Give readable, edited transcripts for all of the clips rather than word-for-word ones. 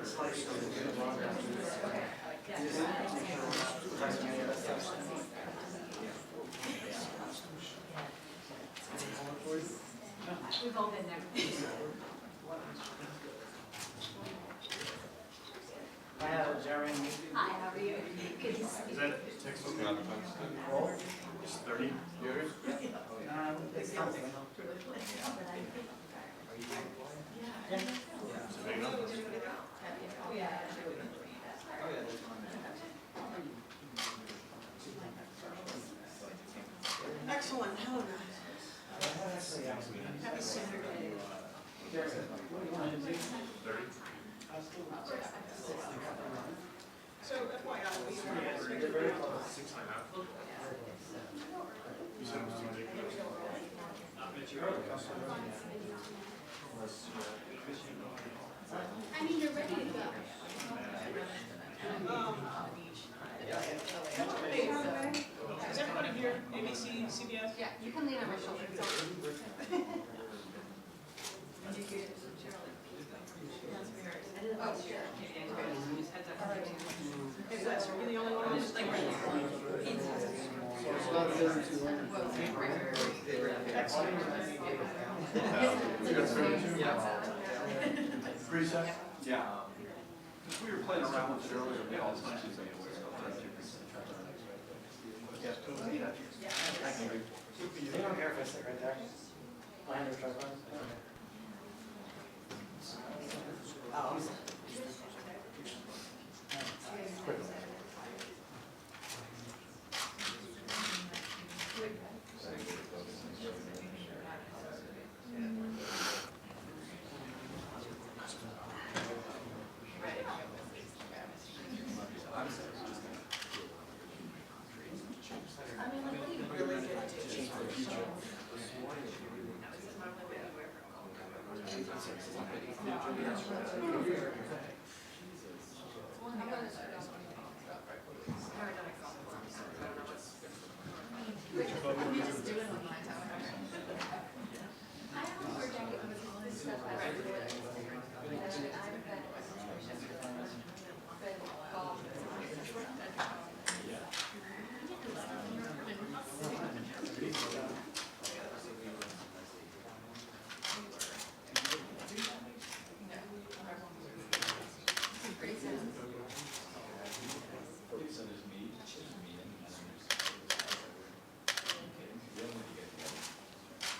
We've all been there. Hi, Jeremy. Hi, how are you? Good to see Is you. that textbook advertised? It's 30 years? It's something. Is it big enough? Excellent, hello guys. Happy Saturday. Jeremy, what do you want to do? 30? So FYI, we You're very close. 6 and a half? You said it was too big. I mean, you're ready to go. is everybody here? ABC, CBS? Yeah, you can lean on my shoulder. It's all right. Oh, sure. Hey, Wes, are you the only one? Preset? Yeah. Because we were playing around with it earlier, we all essentially made aware of They don't care if I sit right there. Behind the tripod. Oh.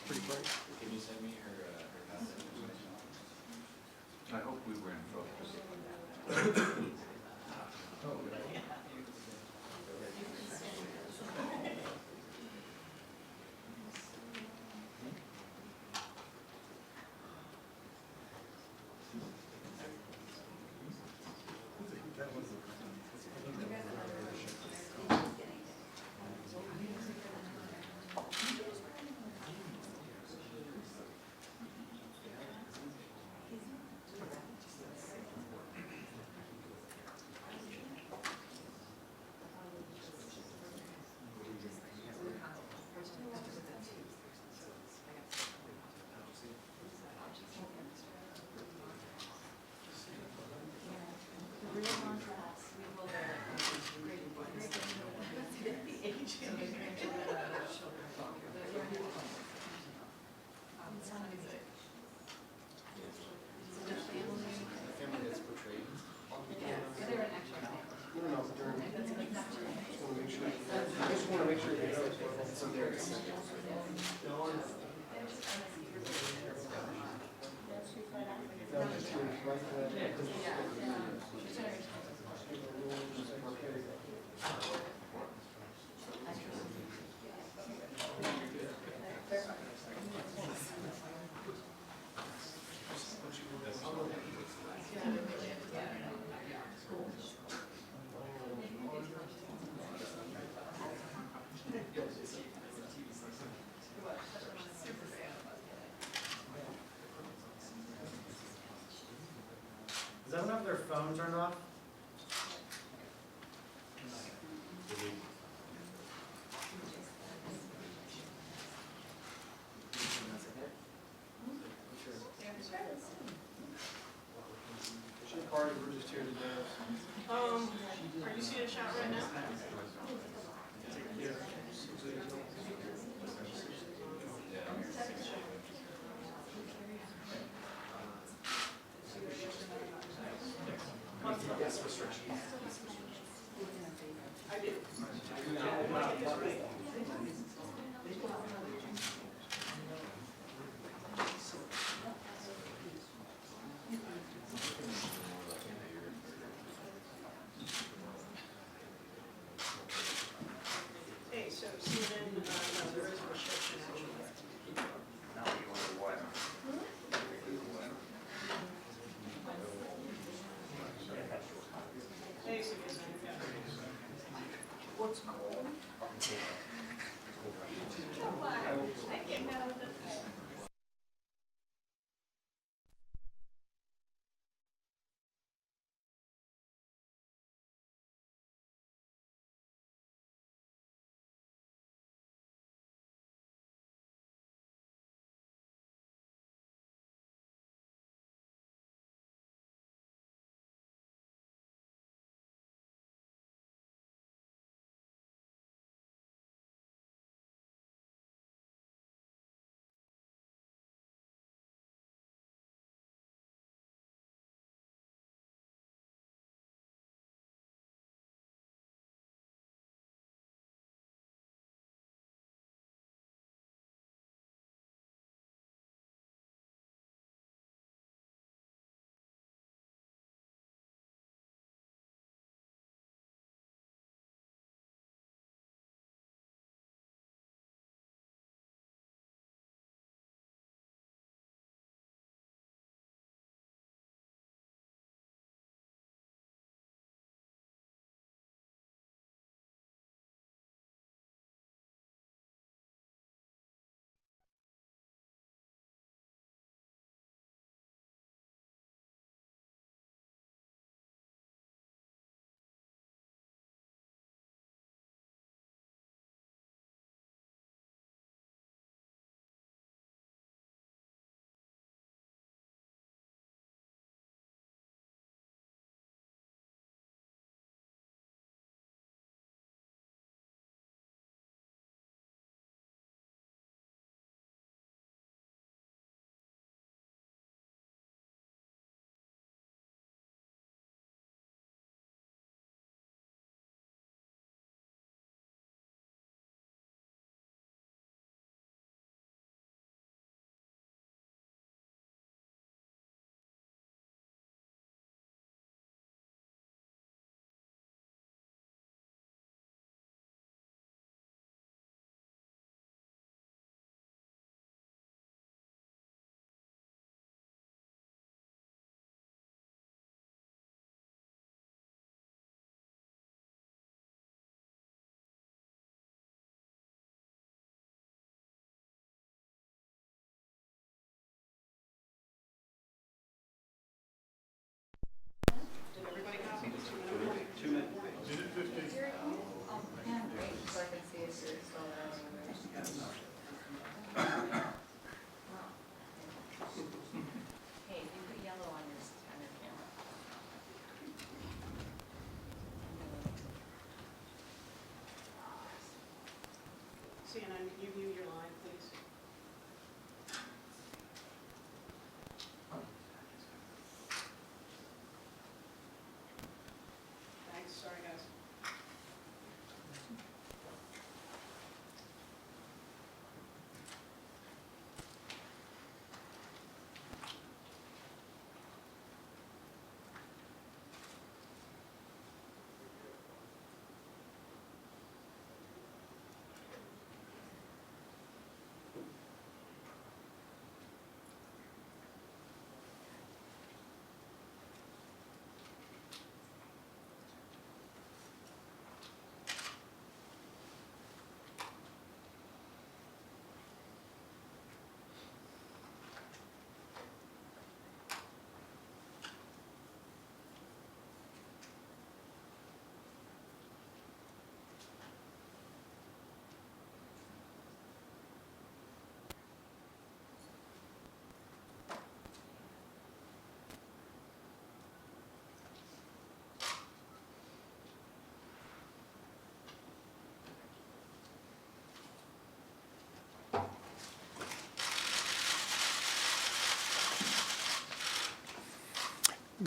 Can you send me her contact information? I hope we were in focus. Does everyone have their phone turned off? Are you seeing a shot right now? Yes, restriction. I do. Hey, so CNN, no, there is a restriction actually. Now you wonder what? Hey, CNN, yeah. What's cold? Did everybody copy? 2 minutes. Oh, yeah, great, so I can see if you're still there. Hey, you put yellow on your camera. CNN, you view your line, please. Thanks, sorry guys.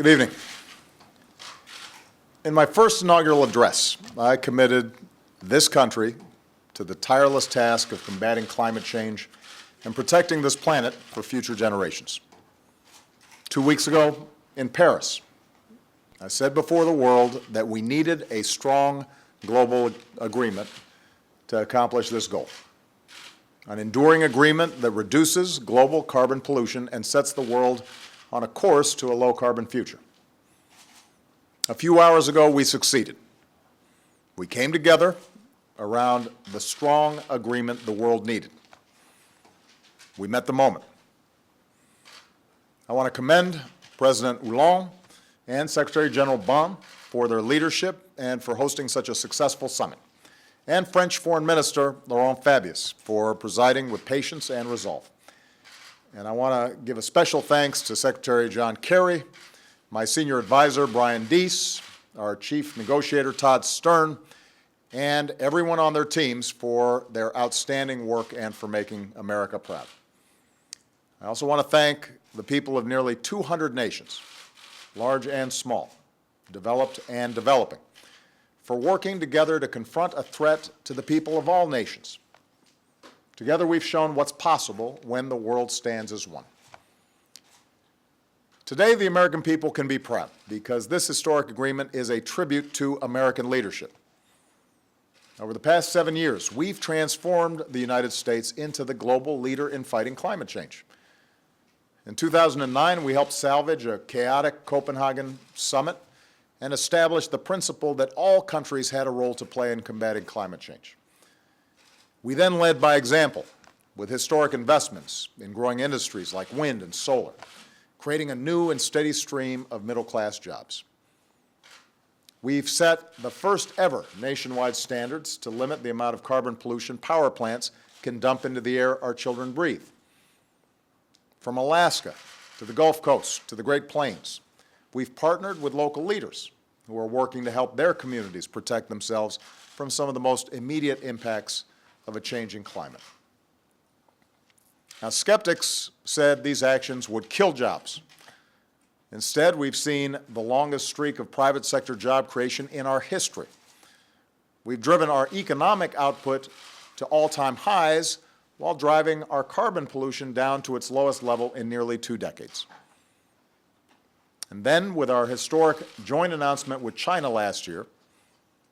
Good evening. In my first inaugural address, I committed this country to the tireless task of combating climate change and protecting this planet for future generations. 2 weeks ago in Paris, I said before the world that we needed a strong global agreement to accomplish this goal. An enduring agreement that reduces global carbon pollution and sets the world on a course to a low-carbon future. A few hours ago, we succeeded. We came together around the strong agreement the world needed. We met the moment. I want to commend President Hollande and Secretary General Ban for their leadership and for hosting such a successful summit, and French Foreign Minister Laurent Fabius for presiding with patience and resolve. And I want to give a special thanks to Secretary John Kerry, my senior advisor Brian Deese, our chief negotiator Todd Stern, and everyone on their teams for their outstanding work and for making America proud. I also want to thank the people of nearly 200 nations, large and small, developed and developing, for working together to confront a threat to the people of all nations. Together we've shown what's possible when the world stands as one. Today the American people can be proud because this historic agreement is a tribute to American leadership. Over the past 7 years, we've transformed the United States into the global leader in fighting climate change. In 2009, we helped salvage a chaotic Copenhagen summit and establish the principle that all countries had a role to play in combating climate change. We then led by example with historic investments in growing industries like wind and solar, creating a new and steady stream of middle-class jobs. We've set the first ever nationwide standards to limit the amount of carbon pollution power plants can dump into the air our children breathe. From Alaska to the Gulf Coast to the Great Plains, we've partnered with local leaders who are working to help their communities protect themselves from some of the most immediate impacts of a changing climate. Now, skeptics said these actions would kill jobs. Instead, we've seen the longest streak of private sector job creation in our history. We've driven our economic output to all-time highs while driving our carbon pollution down to its lowest level in nearly 2 decades. And then, with our historic joint announcement with China last year,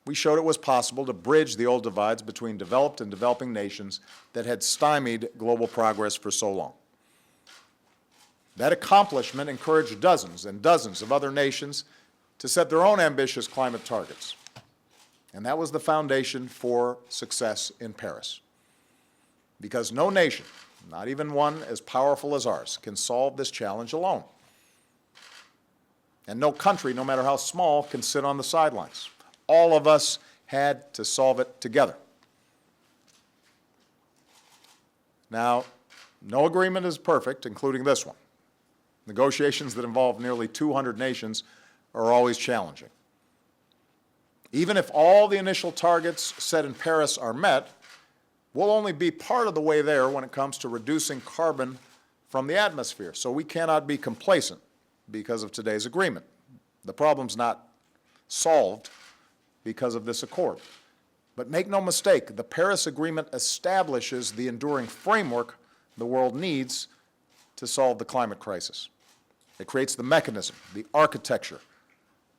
we showed it was possible to bridge the old divides between developed and developing nations that had stymied global progress for so long. That accomplishment encouraged dozens and dozens of other nations to set their own ambitious climate targets. And that was the foundation for success in Paris. Because no nation, not even one as powerful as ours, can solve this challenge alone. And no country, no matter how small, can sit on the sidelines. All of us had to solve it together. Now, no agreement is perfect, including this one. Negotiations that involve nearly 200 nations are always challenging. Even if all the initial targets set in Paris are met, we'll only be part of the way there when it comes to reducing carbon from the atmosphere. So we cannot be complacent because of today's agreement. The problem's not solved because of this accord. But make no mistake, the Paris Agreement establishes the enduring framework the world needs to solve the climate crisis. It creates the mechanism, the architecture,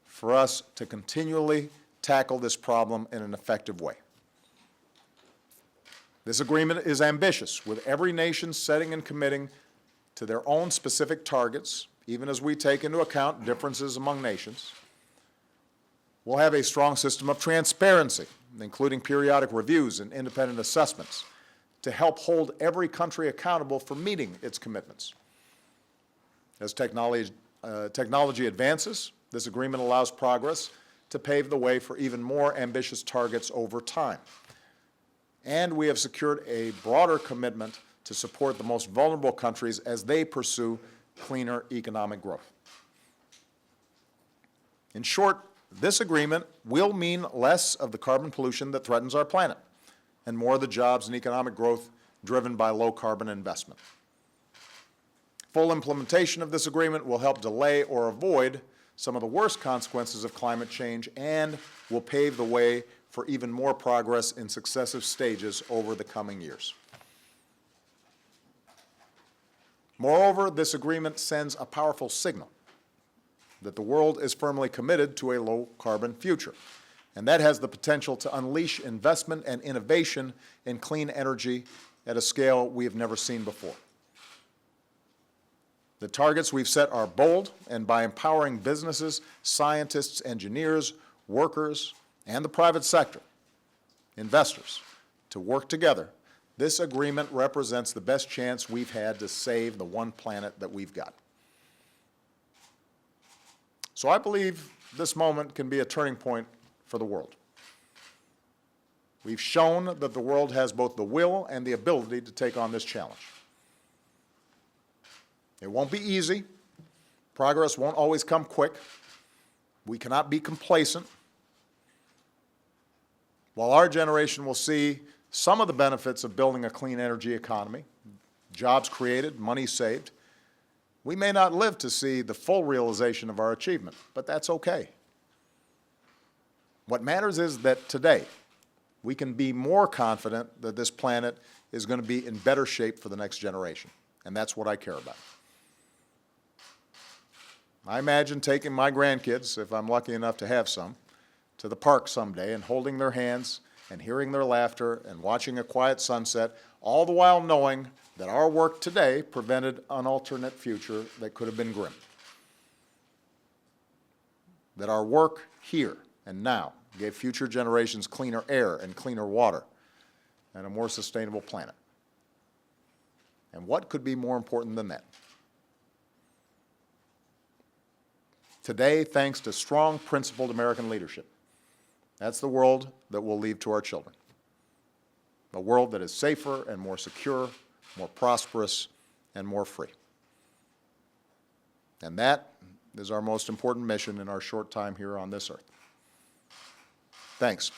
for us to continually tackle this problem in an effective way. This agreement is ambitious, with every nation setting and committing to their own specific targets, even as we take into account differences among nations. We'll have a strong system of transparency, including periodic reviews and independent assessments, to help hold every country accountable for meeting its commitments. As technology advances, this agreement allows progress to pave the way for even more ambitious targets over time. And we have secured a broader commitment to support the most vulnerable countries as they pursue cleaner economic growth. In short, this agreement will mean less of the carbon pollution that threatens our planet and more of the jobs and economic growth driven by low-carbon investment. Full implementation of this agreement will help delay or avoid some of the worst consequences of climate change and will pave the way for even more progress in successive stages over the coming years. Moreover, this agreement sends a powerful signal that the world is firmly committed to a low-carbon future, and that has the potential to unleash investment and innovation in clean energy at a scale we have never seen before. The targets we've set are bold, and by empowering businesses, scientists, engineers, workers, and the private sector, investors, to work together, this agreement represents the best chance we've had to save the one planet that we've got. So I believe this moment can be a turning point for the world. We've shown that the world has both the will and the ability to take on this challenge. It won't be easy. Progress won't always come quick. We cannot be complacent. While our generation will see some of the benefits of building a clean energy economy, jobs created, money saved, we may not live to see the full realization of our achievement, but that's okay. What matters is that today we can be more confident that this planet is going to be in better shape for the next generation, and that's what I care about. I imagine taking my grandkids, if I'm lucky enough to have some, to the park someday and holding their hands and hearing their laughter and watching a quiet sunset, all the while knowing that our work today prevented an alternate future that could have been grim. That our work here and now gave future generations cleaner air and cleaner water and a more sustainable planet. And what could be more important than that? Today, thanks to strong, principled American leadership, that's the world that we'll leave to our children. A world that is safer and more secure, more prosperous, and more free. And that is our most important mission in our short time here on this earth. Thanks.